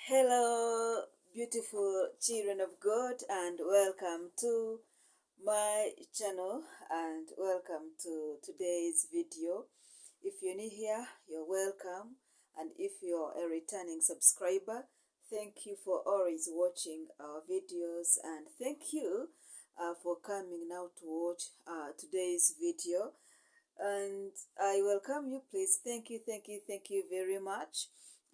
Hello, beautiful children of God, and welcome to my channel and welcome to today's video. If you're new here, you're welcome, and if you're a returning subscriber, thank you for always watching our videos, and thank you for coming now to watch today's video. And I welcome you. Please, thank you very much.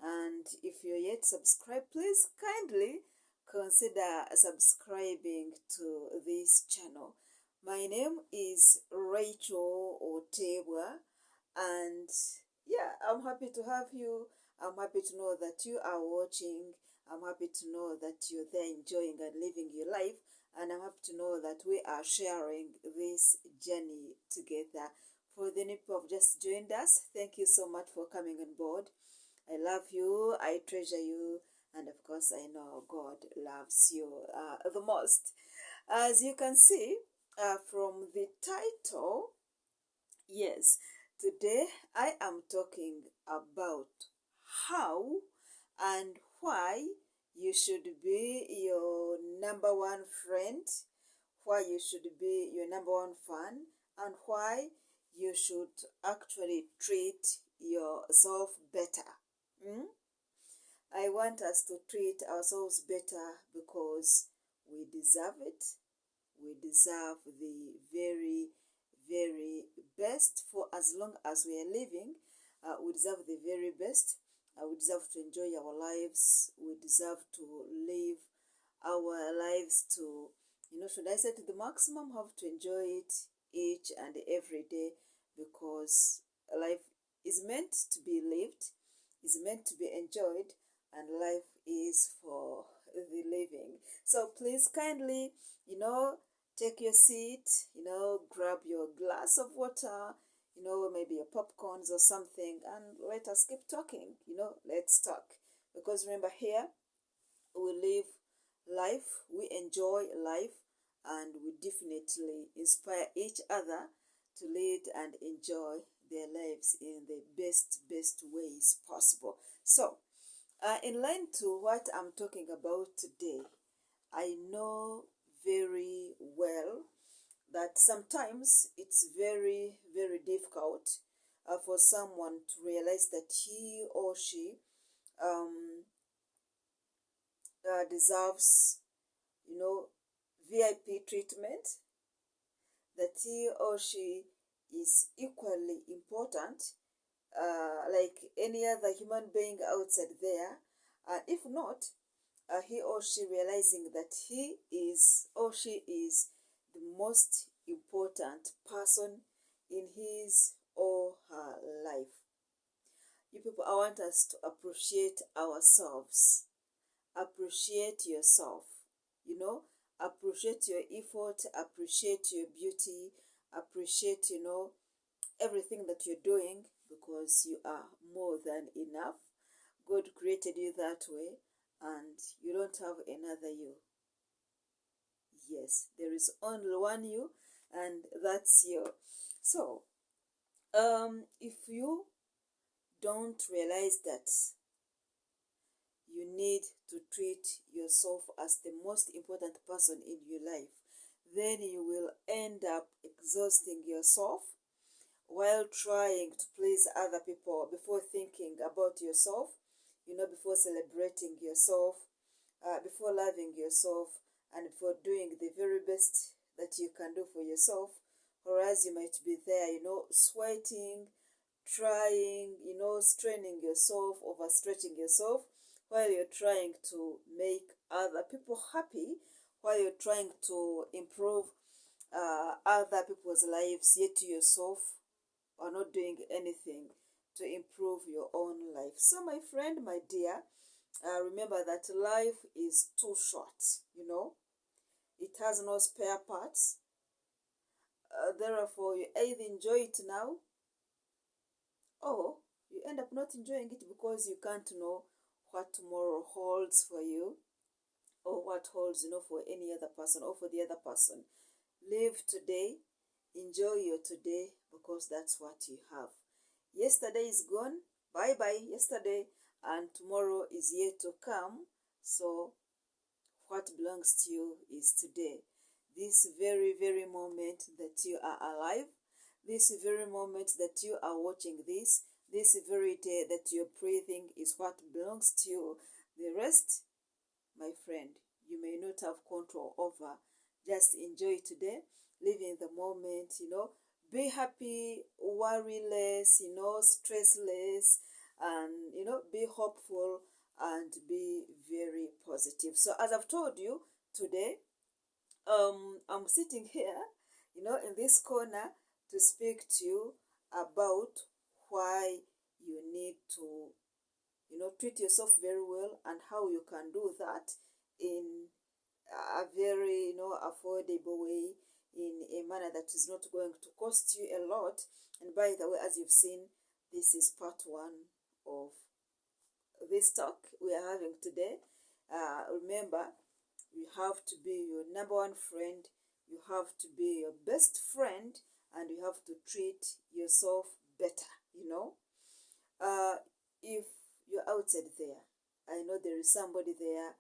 And if you're yet subscribed, please kindly consider subscribing to this channel. My name is Rachel Otebwa, and yeah, I'm happy to have you. I'm happy to know that you are watching. I'm happy to know that you're there enjoying and living your life, and I'm happy to know that we are sharing this journey together. For the new people who have just joined us, thank you so much for coming on board. I love you, I treasure you, and of course, I know God loves you the most. As you can see from the title, yes, today I am talking about how and why you should be your number one friend, why you should be your number one fan, and why you should actually treat yourself better. I want us to treat ourselves better because we deserve it. We deserve the very, very best. For as long as we are living, we deserve the very best. We deserve to enjoy our lives. We deserve to live our lives to, should I say to the maximum, have to enjoy it each and every day, because life is meant to be lived, is meant to be enjoyed, and life is for the living. So please kindly, take your seat, grab your glass of water, maybe your popcorns or something, and let us keep talking. Let's talk. Because remember, here we live life, we enjoy life, and we definitely inspire each other to lead and enjoy their lives in the best ways possible. So, in line to what I'm talking about today, I know very well that sometimes it's very, very difficult for someone to realize that he or she deserves, VIP treatment, that he or she is equally important like any other human being outside there. If not, he or she realizing that he is or she is the most important person in his or her life. You people, I want us to appreciate ourselves. Appreciate yourself. Appreciate your effort, appreciate your beauty, appreciate, everything that you're doing, because you are more than enough. God created you that way, and you don't have another you. Yes, there is only one you, and that's you. So, if you don't realize that you need to treat yourself as the most important person in your life, then you will end up exhausting yourself while trying to please other people before thinking about yourself, before celebrating yourself, before loving yourself, and before doing the very best that you can do for yourself. Whereas you might be there, sweating, trying, straining yourself, overstretching yourself, while you're trying to make other people happy, while you're trying to improve other people's lives, yet you yourself are not doing anything to improve your own life. So my friend, my dear, remember that life is too short, it has no spare parts. Therefore, you either enjoy it now, or you end up not enjoying it because you can't know what tomorrow holds for you, or what holds, for any other person or for the other person. Live today, enjoy your today, because that's what you have. Yesterday is gone. Bye bye, yesterday. and tomorrow is yet to come. So what belongs to you is today. This very, very moment that you are alive, this very moment that you are watching this very day that you're breathing is what belongs to you. The rest, my friend, you may not have control over. Just enjoy today, live in the moment, be happy, worry less, stress less, and, be hopeful and be very positive. So as I've told you today, I'm sitting here, in this corner to speak to you about why you need to, treat yourself very well and how you can do that in a very, affordable way, in a manner that is not going to cost you a lot. And by the way, as you've seen, this is part one of this talk we are having today. Remember, you have to be your number one friend, you have to be your best friend, and you have to treat yourself better. If you're outside there, I know there is somebody there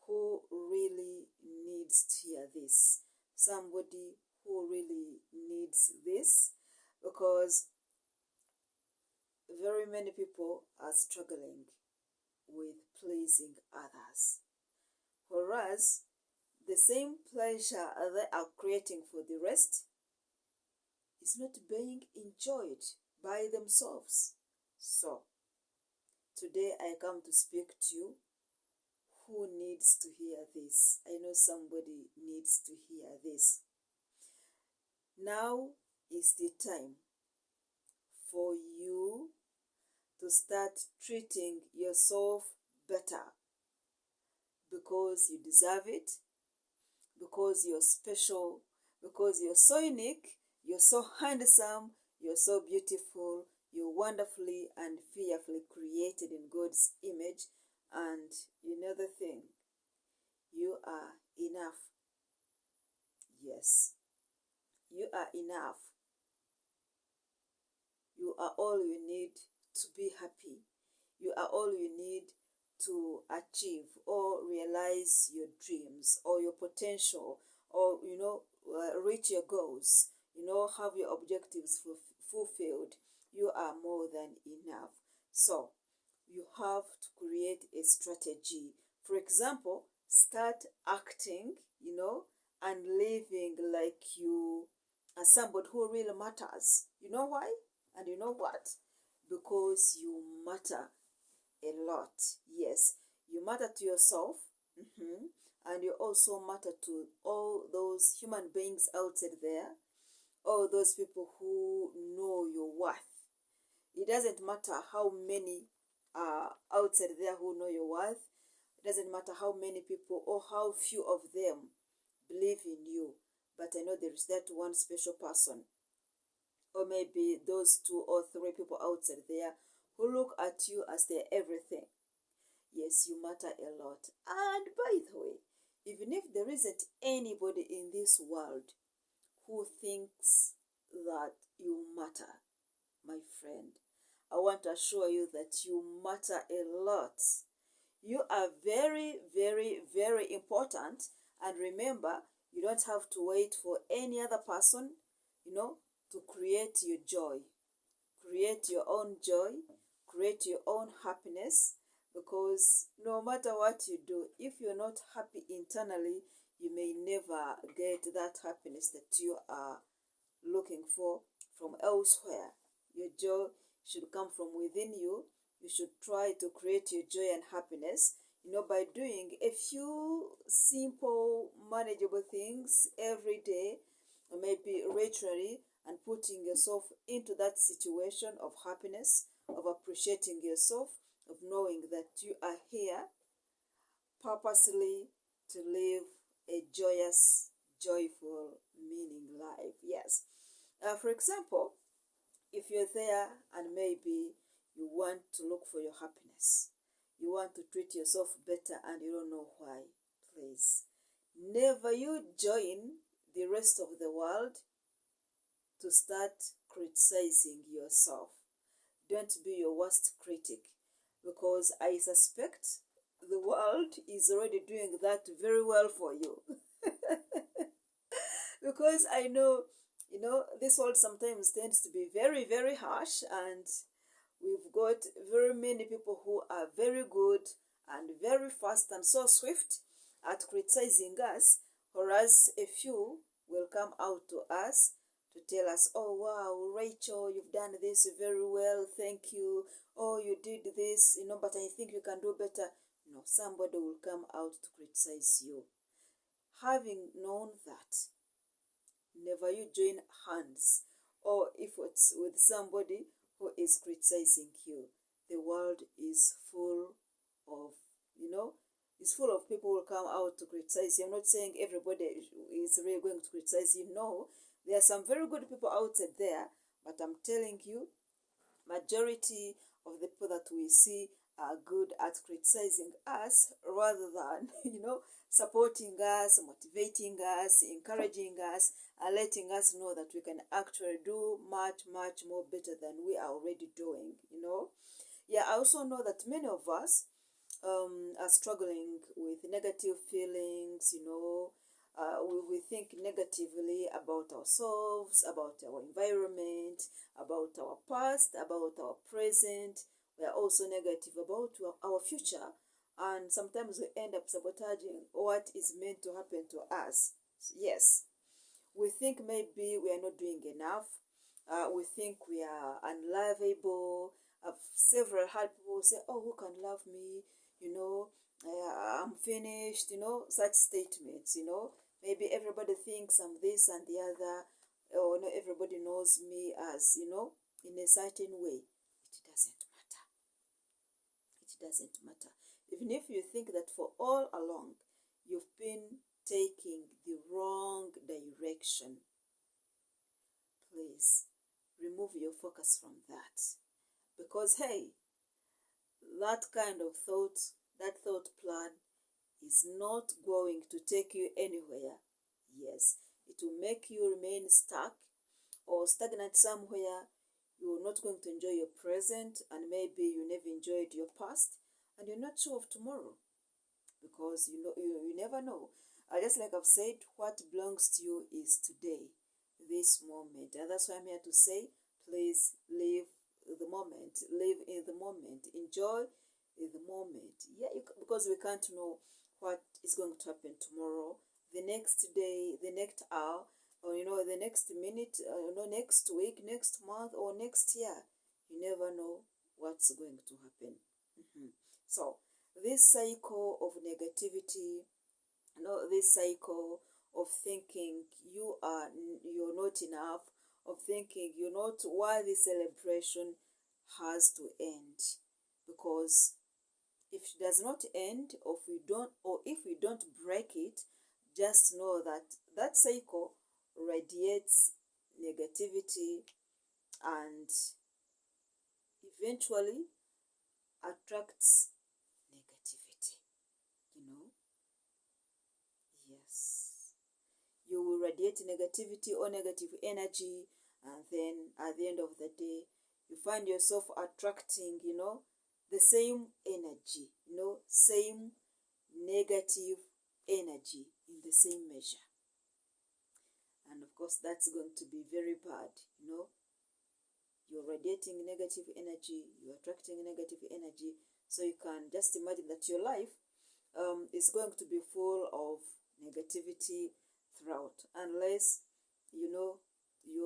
who really needs to hear this. Somebody who really needs this, because very many people are struggling with pleasing others. Whereas the same pleasure they are creating for the rest is not being enjoyed by themselves. So, today I come to speak to you who needs to hear this. I know somebody needs to hear this. Now is the time for you to start treating yourself better, because you deserve it, because you're special, because you're so unique, you're so handsome, you're so beautiful, you're wonderfully and fearfully created in God's image. And another thing, you are enough. Yes, you are enough. You are all you need to be happy. You are all you need to achieve or realize your dreams or your potential, or reach your goals, have your objectives fulfilled. You are more than enough. So you have to create a strategy. For example, start acting, and living like you are somebody who really matters. You know why? And you know what? Because you matter a lot. Yes, you matter to yourself, and you also matter to all those human beings outside there, all those people who know your worth. It doesn't matter how many are outside there who know your worth. It doesn't matter how many people or how few of them believe in you. But I know there is that one special person, or maybe those 2 or 3 people outside there who look at you as their everything. Yes, you matter a lot. And by the way, even if there isn't anybody in this world who thinks that you matter, my friend, I want to assure you that you matter a lot. You are very, very, very important. And remember, you don't have to wait for any other person, to create your joy. Create your own joy, create your own happiness, because no matter what you do, if you're not happy internally, you may never get that happiness that you are looking for from elsewhere. Your joy should come from within you. You should try to create your joy and happiness, by doing a few simple, manageable things every day, or maybe regularly, and putting yourself into that situation of happiness, of appreciating yourself, of knowing that you are here purposely to live a joyous, joyful, meaning life. Yes. For example, if you're there and maybe you want to look for your happiness, you want to treat yourself better and you don't know why, please, never you join the rest of the world to start criticizing yourself. Don't be your worst critic. because I suspect the world is already doing that very well for you. Because I know, this world sometimes tends to be very, very harsh, and we've got very many people who are very good and very fast and so swift at criticizing us, whereas a few will come out to us to tell us, oh wow, Rachel, you've done this very well, thank you. Oh, you did this, but I think you can do better. No, somebody will come out to criticize you. Having known that, never you join hands or efforts with somebody who is criticizing you. The world is full of, is full of people who come out to criticize you. I'm not saying everybody is really going to criticize you. No, there are some very good people outside there, but I'm telling you, majority of the people that we see are good at criticizing us rather than, supporting us, motivating us, encouraging us, and letting us know that we can actually do much, much more better than we are already doing. Yeah, I also know that many of us are struggling with negative feelings. We think negatively about ourselves, about our environment, about our past, about our present. We are also negative about our future, and sometimes we end up sabotaging what is meant to happen to us. Yes, we think maybe we are not doing enough. We think we are unlovable. Several hard people say, oh, who can love me? I'm finished, such statements. Maybe everybody thinks I'm this and the other, or not everybody knows me as, in a certain way. It doesn't matter. It doesn't matter. Even if you think that for all along you've been taking the wrong direction, please remove your focus from that. Because, hey, that kind of thought, that thought plan is not going to take you anywhere. Yes, it will make you remain stuck or stagnant somewhere. You're not going to enjoy your present, and maybe you never enjoyed your past, and you're not sure of tomorrow, because you never know. Just like I've said, what belongs to you is today, this moment, and that's why I'm here to say, please live the moment, live in the moment, enjoy the moment. Yeah, because we can't know what is going to happen tomorrow, the next day, the next hour, or the next minute, next week, next month, or next year. You never know what's going to happen. So this cycle of negativity, this cycle of thinking you're not enough, of thinking you're not worthy celebration, has to end. Because if it does not end, or if we don't break it, just know that that cycle radiates negativity and eventually attracts negativity. Yes, you will radiate negativity or negative energy, and then at the end of the day you find yourself attracting the same energy, same negative energy in the same measure. And of course, that's going to be very bad. You're radiating negative energy, you're attracting negative energy. So you can just imagine that your life is going to be full of negativity throughout, unless you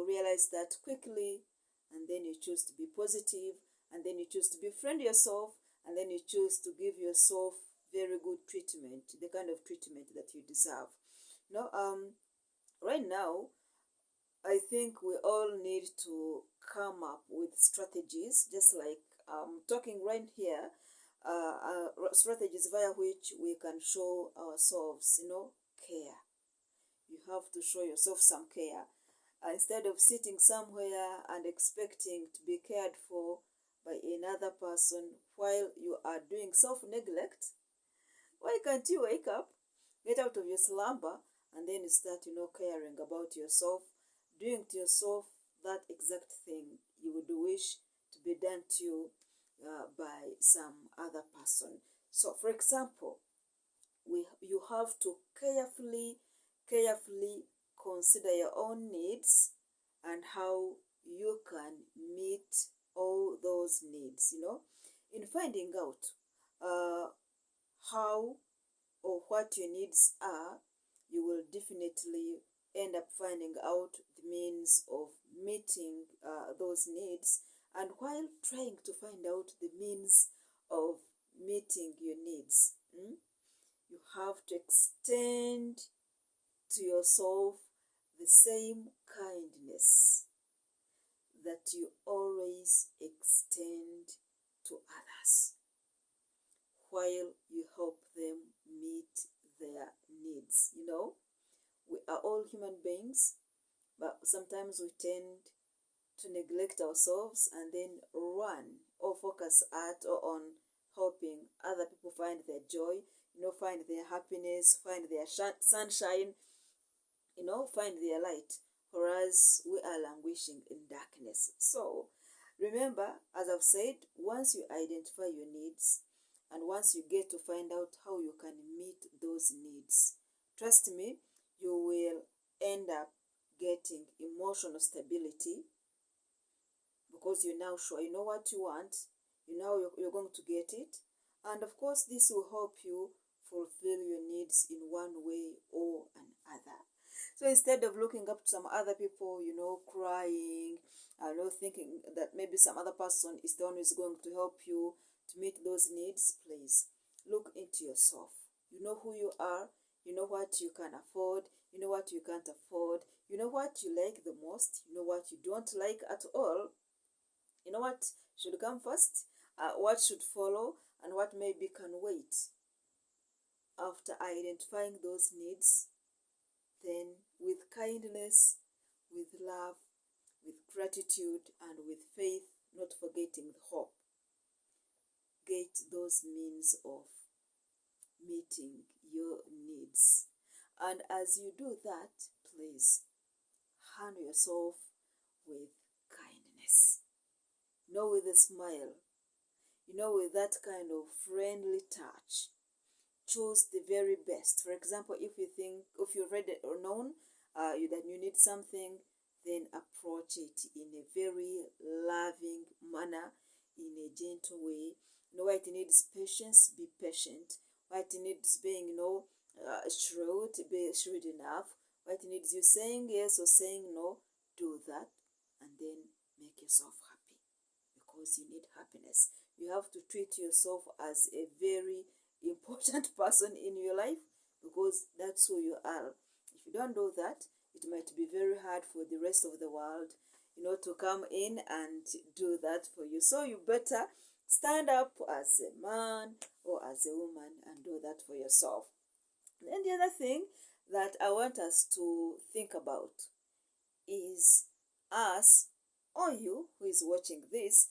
realize that quickly, and then you choose to be positive, and then you choose to befriend yourself, and then you choose to give yourself very good treatment, the kind of treatment that you deserve. Right now, I think we all need to come up with strategies, just like I'm talking right here, strategies via which we can show ourselves, care. You have to show yourself some care. Instead of sitting somewhere and expecting to be cared for by another person while you are doing self-neglect, why can't you wake up, get out of your slumber, and then start, caring about yourself, doing to yourself that exact thing you would wish to be done to you by some other person. So, for example, you have to carefully consider your own needs and how you can meet all those needs. In finding out how or what your needs are, you will definitely end up finding out the means of meeting those needs. And while trying to find out the means of meeting your needs, you have to extend to yourself the same kindness that you always extend to others while you help them meet their needs. We are all human beings, but sometimes we tend to neglect ourselves and then run or focus on helping other people find their joy, find their happiness, find their sunshine, find their light, whereas we are languishing in darkness. So remember, as I've said, once you identify your needs and once you get to find out how you can meet those needs, trust me, you will end up getting emotional stability, because you're now sure you know what you want, you're going to get it. And of course, this will help you fulfill your needs in one way or another. So instead of looking up to some other people, crying, thinking that maybe some other person is the one who is going to help you to meet those needs, please look into yourself. You know who you are, you know what you can afford, you know what you can't afford, you know what you like the most, you know what you don't like at all, you know what should come first, what should follow, and what maybe can wait. After identifying those needs, then with kindness, with love, with gratitude, and with faith, not forgetting the hope, get those means of meeting your needs. And as you do that, please handle yourself with kindness, with a smile, with that kind of friendly touch. Choose the very best. For example, if you've read it or known that you need something, then approach it in a very loving manner, in a gentle way. What it needs patience, be patient. What it needs being, shrewd, be shrewd enough. What it needs you saying yes or saying no, do that, and then make yourself happy, because you need happiness. You have to treat yourself as a very important person in your life, because that's who you are. If you don't do that, it might be very hard for the rest of the world, to come in and do that for you. So you better stand up as a man or as a woman and do that for yourself. Then the other thing that I want us to think about is us, or you who is watching this,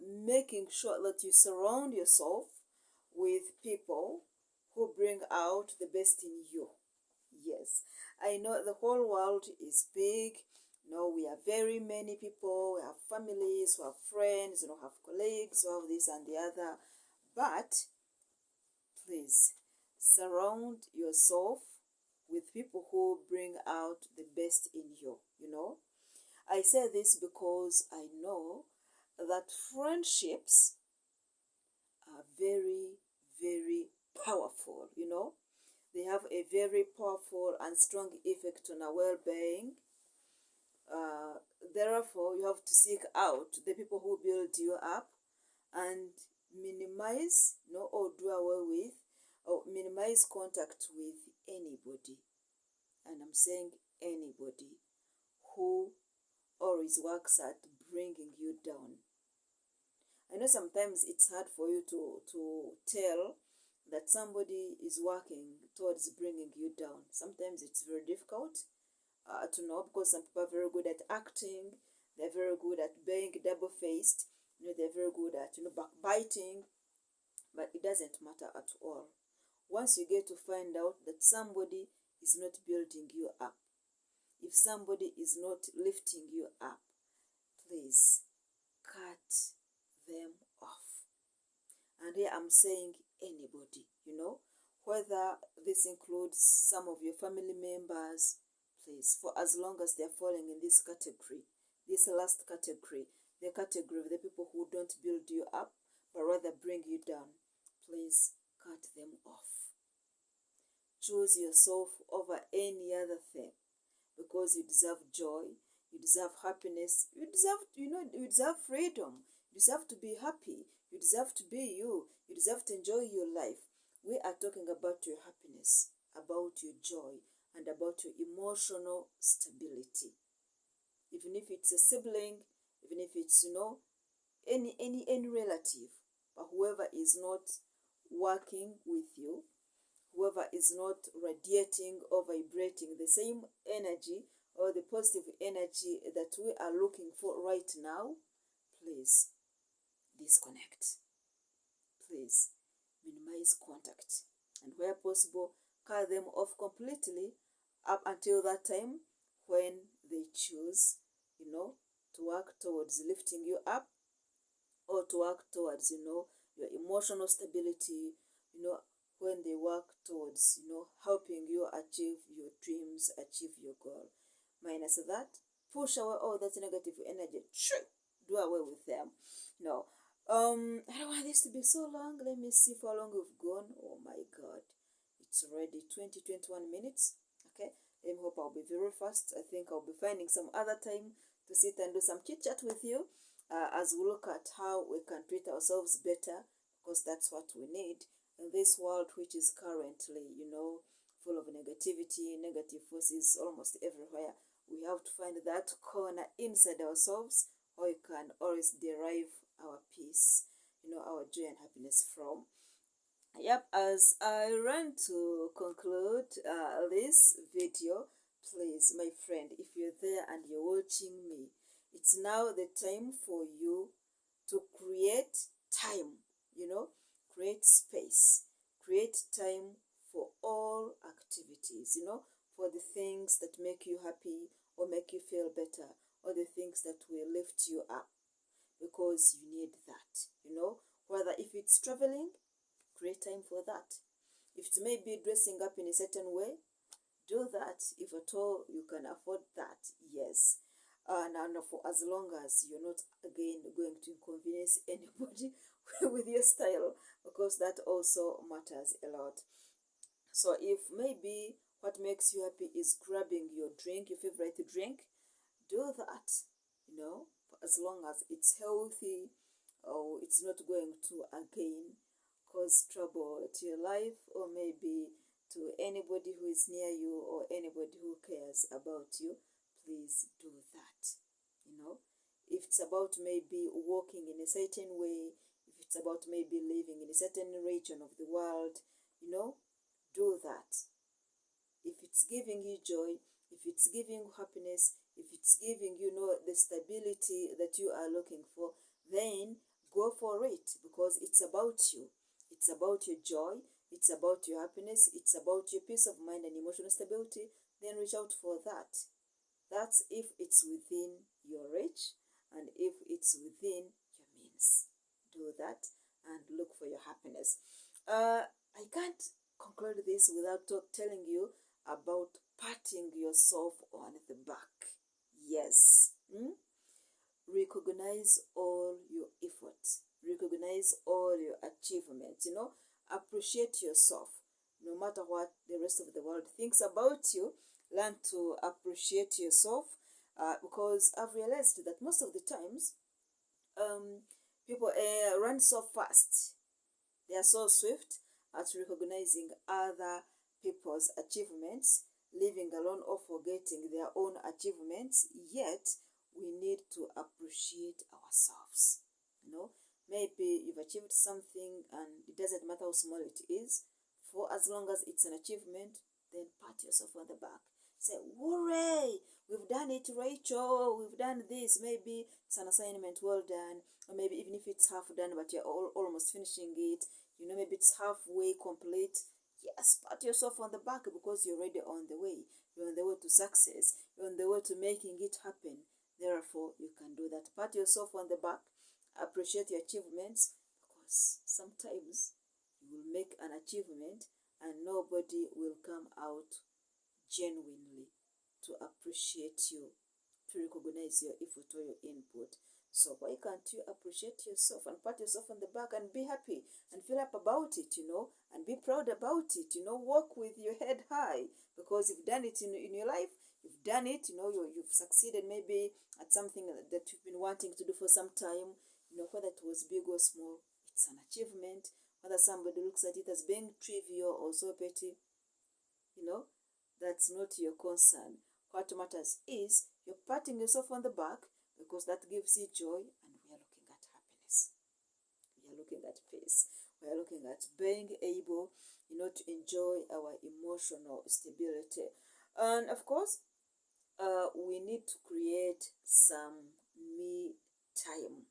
making sure that you surround yourself with people who bring out the best in you. Yes, I know the whole world is big. We are very many people. We have families, we have friends, we have colleagues, we have this and the other. But please surround yourself with people who bring out the best in you. I say this because I know that friendships are very, very powerful. They have a very powerful and strong effect on our well-being. Therefore, you have to seek out the people who build you up and minimize, or do away with, or minimize contact with anybody. And I'm saying anybody who always works at bringing you down. I know sometimes it's hard for you to tell that somebody is working towards bringing you down. Sometimes it's very difficult to know, because some people are very good at acting, they're very good at being double-faced, they're very good at backbiting, but it doesn't matter at all. Once you get to find out that somebody is not building you up, if somebody is not lifting you up, please cut them off. And here I'm saying anybody, whether this includes some of your family members, please, for as long as they're falling in this category, this last category, the category of the people who don't build you up, but rather bring you down, please cut them off. Choose yourself over any other thing, because you deserve joy, you deserve happiness, you deserve freedom, you deserve to be happy, you deserve to be you, you deserve to enjoy your life. We are talking about your happiness, about your joy, and about your emotional stability. Even if it's a sibling, even if it's, any relative, but whoever is not working with you, whoever is not radiating or vibrating the same energy or the positive energy that we are looking for right now, please disconnect. Please minimize contact, and where possible, cut them off completely up until that time when they choose, to work towards lifting you up, or to work towards, your emotional stability, when they work towards, helping you achieve your dreams, achieve your goal. Minus that, push away all that negative energy. Do away with them. No. I don't want this to be so long. Let me see for how long we've gone. Oh my God. It's already 21 minutes. Okay. I hope I'll be very fast. I think I'll be finding some other time to sit and do some chit chat with you, as we look at how we can treat ourselves better, because that's what we need in this world, which is currently, full of negativity, negative forces almost everywhere. We have to find that corner inside ourselves where we can always derive our peace, our joy and happiness from. Yep, as I run to conclude this video, please, my friend, if you're there and you're watching me, it's now the time for you to create time, create space, create time for all activities, for the things that make you happy or make you feel better, or the things that will lift you up, because you need that, whether if it's traveling, create time for that. If it may be dressing up in a certain way, do that. If at all you can afford that, yes. And for as long as you're not again going to inconvenience anybody with your style, because that also matters a lot. So if maybe what makes you happy is grabbing your drink, your favorite drink, do that, for as long as it's healthy, or it's not going to again cause trouble to your life, or maybe to anybody who is near you or anybody who cares about you. Please do that. If it's about maybe walking in a certain way, if it's about maybe living in a certain region of the world, do that. If it's giving you joy, if it's giving you happiness, if it's giving you, the stability that you are looking for, then go for it, because it's about you. It's about your joy. It's about your happiness. It's about your peace of mind and emotional stability. Then reach out for that. That's if it's within your reach and if it's within your means. Do that and look for your happiness. I can't conclude this without telling you about patting yourself on the back. Yes. Recognize all your efforts. Recognize all your achievements. Appreciate yourself. No matter what the rest of the world thinks about you, learn to appreciate yourself, because I've realized that most of the times people run so fast. They are so swift at recognizing other people's achievements, leaving alone or forgetting their own achievements. Yet we need to appreciate ourselves. Maybe you've achieved something and it doesn't matter how small it is. For as long as it's an achievement, then pat yourself on the back. Say, hooray, we've done it, Rachel, we've done this. Maybe it's an assignment, well done. Or maybe even if it's half done, but you're almost finishing it, maybe it's halfway complete. Yes, pat yourself on the back, because you're already on the way. You're on the way to success. You're on the way to making it happen. Therefore, you can do that. Pat yourself on the back. Appreciate your achievements, because sometimes you will make an achievement and nobody will come out genuinely to appreciate you, to recognize your effort or your input. So why can't you appreciate yourself and pat yourself on the back and be happy and feel up about it, and be proud about it, walk with your head high, because you've done it in your life. You've done it, you've succeeded maybe at something that you've been wanting to do for some time, whether it was big or small, it's an achievement. Whether somebody looks at it as being trivial or so petty, that's not your concern. What matters is you're patting yourself on the back, because that gives you joy, and we are looking at happiness. We are looking at peace. We are looking at being able, to enjoy our emotional stability. And of course, we need to create some me time.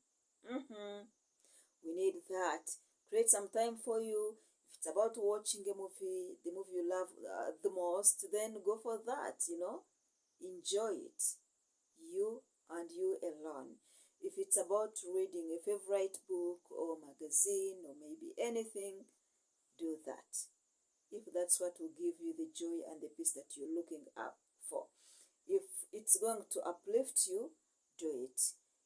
We need that. Create some time for you. If it's about watching a movie, the movie you love the most, then go for that, Enjoy it. You and you alone. If it's about reading a favorite book or magazine or maybe anything, do that. If that's what will give you the joy and the peace that you're looking up for. If it's going to uplift you, do it.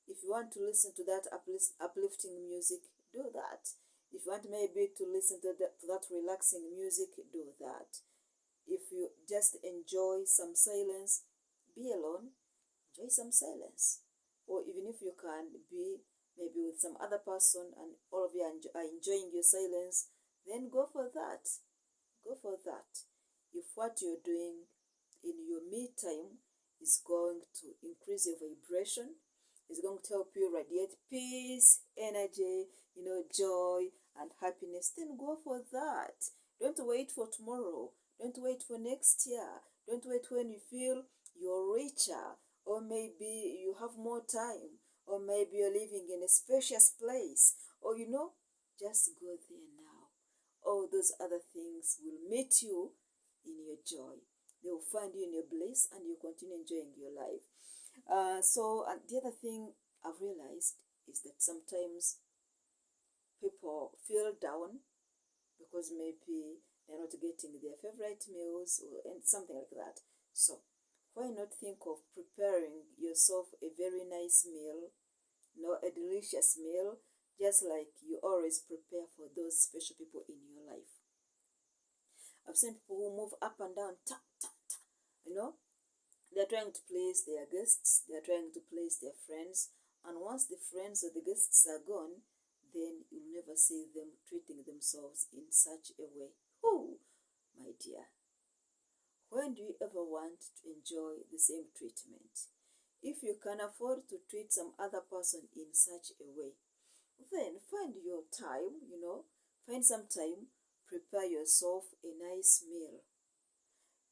If you want to listen to that uplifting music, do that. If you want maybe to listen to that relaxing music, do that. If you just enjoy some silence, be alone, enjoy some silence. Or even if you can be maybe with some other person and all of you are enjoying your silence, then go for that. Go for that. If what you're doing in your me time is going to increase your vibration, is going to help you radiate peace, energy, joy and happiness, then go for that. Don't wait for tomorrow. Don't wait for next year. Don't wait when you feel you're richer, or maybe you have more time, or maybe you're living in a spacious place, or just go there now. All those other things will meet you in your joy. They will find you in your bliss, and you continue enjoying your life. So the other thing I've realized is that sometimes people feel down because maybe they're not getting their favorite meals and something like that. So why not think of preparing yourself a very nice meal, a delicious meal, just like you always prepare for those special people in your life. I've seen people who move up and down, they're trying to please their guests, they're trying to please their friends, and once the friends or the guests are gone, then you'll never see them treating themselves in such a way. Oh, my dear. When do you ever want to enjoy the same treatment? If you can afford to treat some other person in such a way, then find your time, find some time, prepare yourself a nice meal.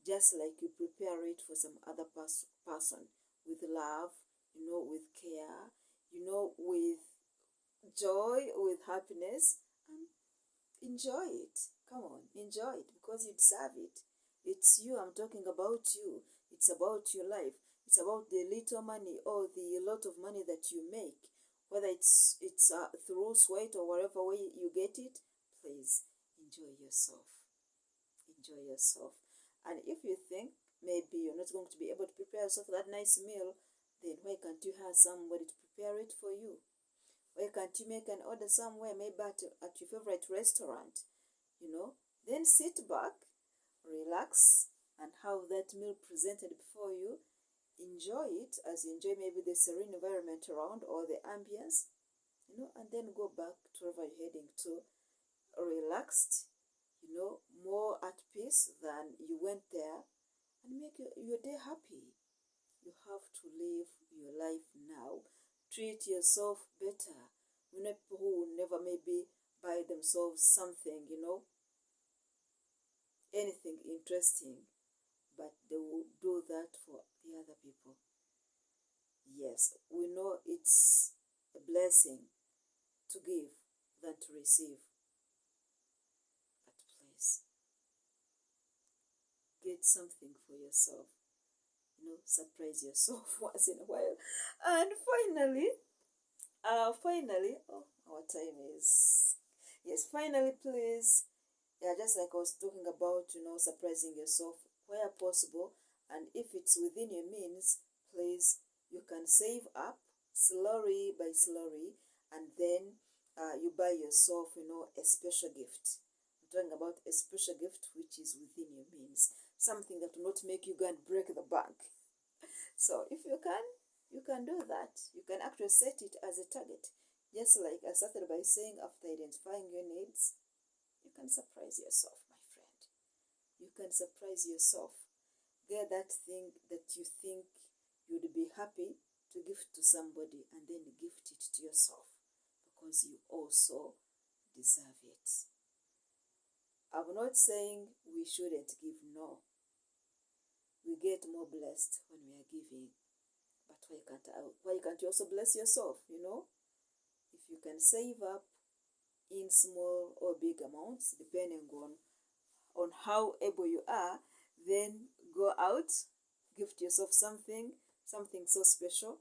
Just like you prepare it for some other person, with love, with care, with joy, with happiness, and enjoy it. Come on, enjoy it, because you deserve it. It's you. I'm talking about you. It's about your life. It's about the little money or the lot of money that you make, whether it's through sweat or whatever way you get it. Please enjoy yourself. Enjoy yourself. And if you think maybe you're not going to be able to prepare yourself that nice meal, then why can't you have somebody to prepare it for you? Why can't you make an order somewhere, maybe at your favorite restaurant? Then sit back, relax, and have that meal presented before you. Enjoy it as you enjoy maybe the serene environment around or the ambience, and then go back to wherever you're heading to, relaxed, more at peace than you went there, and make your day happy. You have to live your life now. Treat yourself better. People who will never maybe buy themselves something, anything interesting, but they will do that for the other people. Yes, we know it's a blessing to give than to receive. But please, get something for yourself. Surprise yourself once in a while. And finally, oh, our time is Yes, finally, please. Yeah, just like I was talking about, surprising yourself where possible. And if it's within your means, please, you can save up slowly by slowly, and then you buy yourself, a special gift. I'm talking about a special gift which is within your means, something that will not make you go and break the bank. So if you can do that. You can actually set it as a target. Just like I started by saying, after identifying your needs, you can surprise yourself, my friend. You can surprise yourself. Get that thing that you think you'd be happy to gift to somebody, and then gift it to yourself, because you also deserve it. I'm not saying we shouldn't give, no. We get more blessed when we are giving. But why can't you also bless yourself, If you can save up in small or big amounts, depending on how able you are, then go out, gift yourself something so special,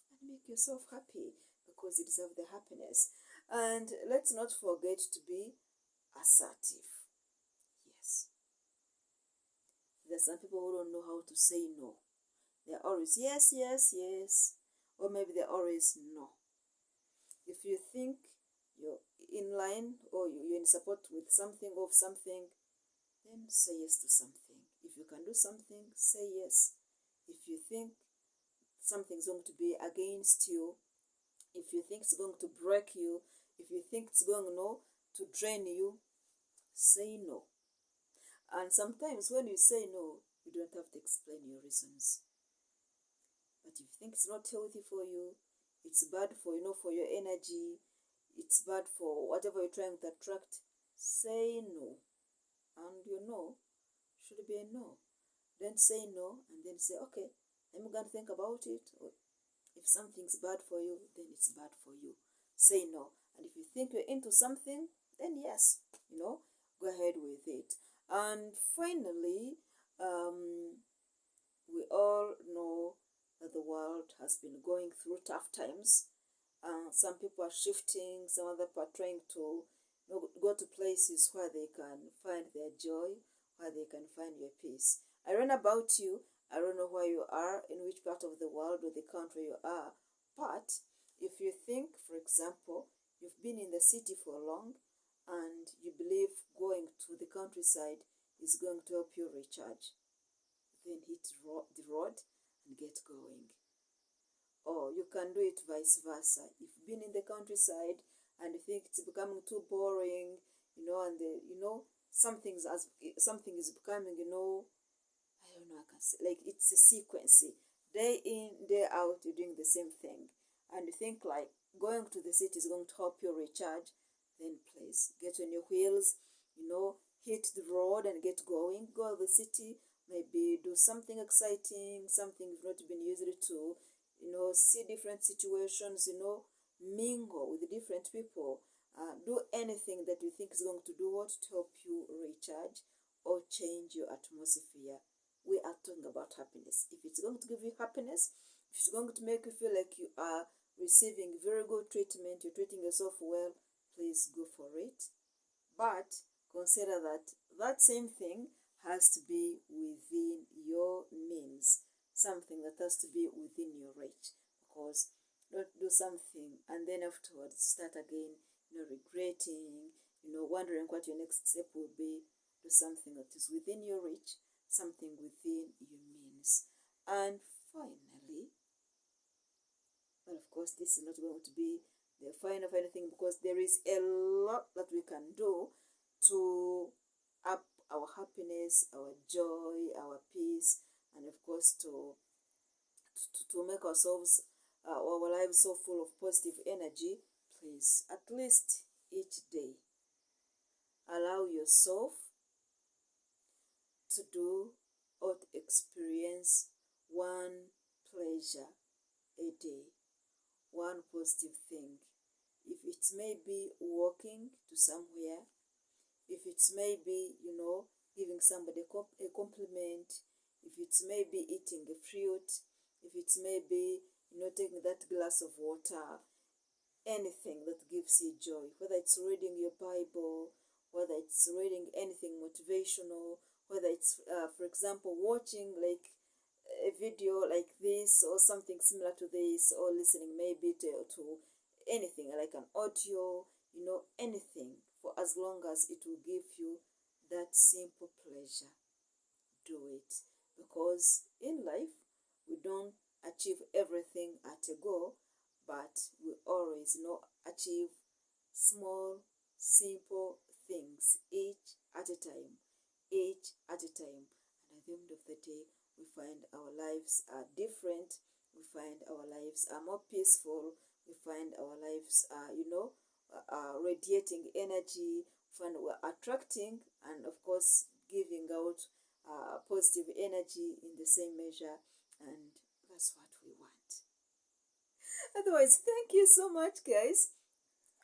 and make yourself happy, because you deserve the happiness. And let's not forget to be assertive. Yes. There's some people who don't know how to say no. They're always yes, yes, yes, or maybe they're always no. If you think you're in line, or you're in support with something of something, then say yes to something. If you can do something, say yes. If you think something's going to be against you, if you think it's going to break you, if you think it's going to drain you, say no. And sometimes when you say no, you don't have to explain your reasons. But if you think it's not healthy for you, it's bad for for your energy, it's bad for whatever you're trying to attract, say no. And your no should be a no. Don't say no and then say, okay, I'm going to think about it. Or if something's bad for you, then it's bad for you. Say no. And if you think you're into something, then yes, go ahead with it. And finally, we all know that the world has been going through tough times. Some people are shifting, some other people are trying to go to places where they can find their joy, where they can find their peace. I don't know about you. I don't know where you are, in which part of the world or the country you are. But if you think, for example, you've been in the city for long and you believe going to the countryside is going to help you recharge, then hit the road and get going. Or you can do it vice versa. If you've been in the countryside and you think it's becoming too boring, and something is becoming, I don't know, I can say, like it's a sequence. Day in, day out, you're doing the same thing. And you think like going to the city is going to help you recharge, then please get on your wheels, hit the road and get going. Go to the city, maybe do something exciting, something you've not been used to, see different situations, mingle with different people. Do anything that you think is going to do what to help you recharge or change your atmosphere. We are talking about happiness. If it's going to give you happiness, if it's going to make you feel like you are receiving very good treatment, you're treating yourself well, please go for it. But consider that that same thing has to be within your means, something that has to be within your reach. Because don't do something and then afterwards start again, regretting, wondering what your next step will be. Do something that is within your reach, something within your means. And finally, well, of course, this is not going to be the final thing, because there is a lot that we can do to up our happiness, our joy, our peace, and of course to make ourselves, our lives so full of positive energy. Please, at least each day, allow yourself to do or to experience one pleasure a day, one positive thing. If it's maybe walking to somewhere, if it's maybe, giving somebody a compliment, if it's maybe eating a fruit, if it's maybe, taking that glass of water, anything that gives you joy, whether it's reading your Bible, whether it's reading anything motivational, whether it's, for example, watching like a video like this or something similar to this, or listening maybe to anything like an audio, anything, for as long as it will give you that simple pleasure, do it. Because in life, we don't achieve everything at a go, but we always achieve small, simple things each at a time, each at a time. And at the end of the day, we find our lives are different. We find our lives are more peaceful. We find our lives are, radiating energy. We find we're attracting and, of course, giving out positive energy in the same measure. And that's what we want. Otherwise, thank you so much, guys.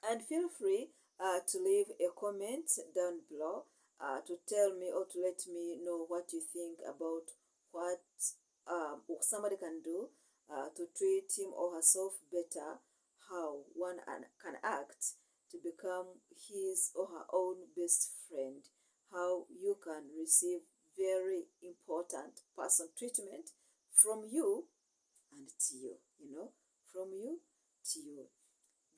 And feel free to leave a comment down below to tell me or to let me know what you think about what somebody can do to treat him or herself better, how one can act to become his or her own best friend, how you can receive very important person treatment from you and to you, from you to you.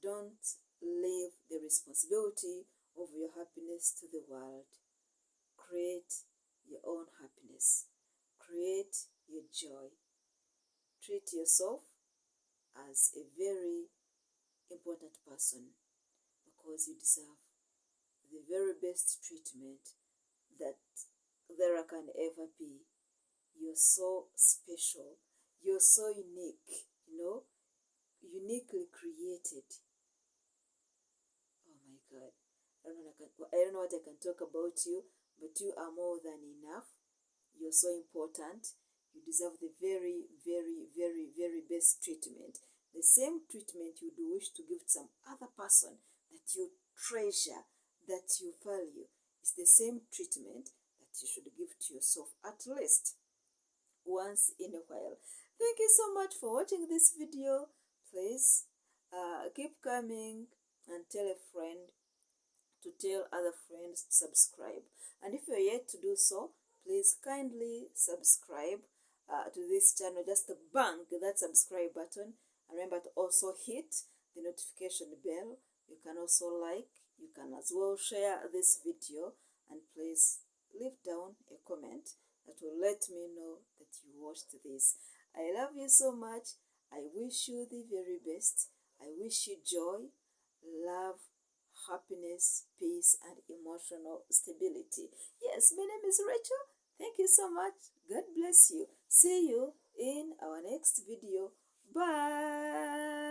Don't leave the responsibility of your happiness to the world. Create your own happiness. Create your joy. Treat yourself as a very important person, because you deserve the very best treatment that there can ever be. You're so special. You're so unique, uniquely created. Oh my God. I don't know what I can talk about you, but you are more than enough. You're so important. You deserve the very, very, very, very best treatment. The same treatment you do wish to give to some other person that you treasure, that you value. It's the same treatment that you should give to yourself, at least once in a while. Thank you so much for watching this video. Please keep coming and tell a friend to tell other friends to subscribe. And if you're yet to do so, please kindly subscribe to this channel. Just bang that subscribe button. And remember to also hit the notification bell. You can also like, you can as well share this video, and please leave down a comment that will let me know that you watched this. I love you so much. I wish you the very best. I wish you joy, love, happiness, peace, and emotional stability. Yes, my name is Rachel. Thank you so much. God bless you. See you in our next video. Bye.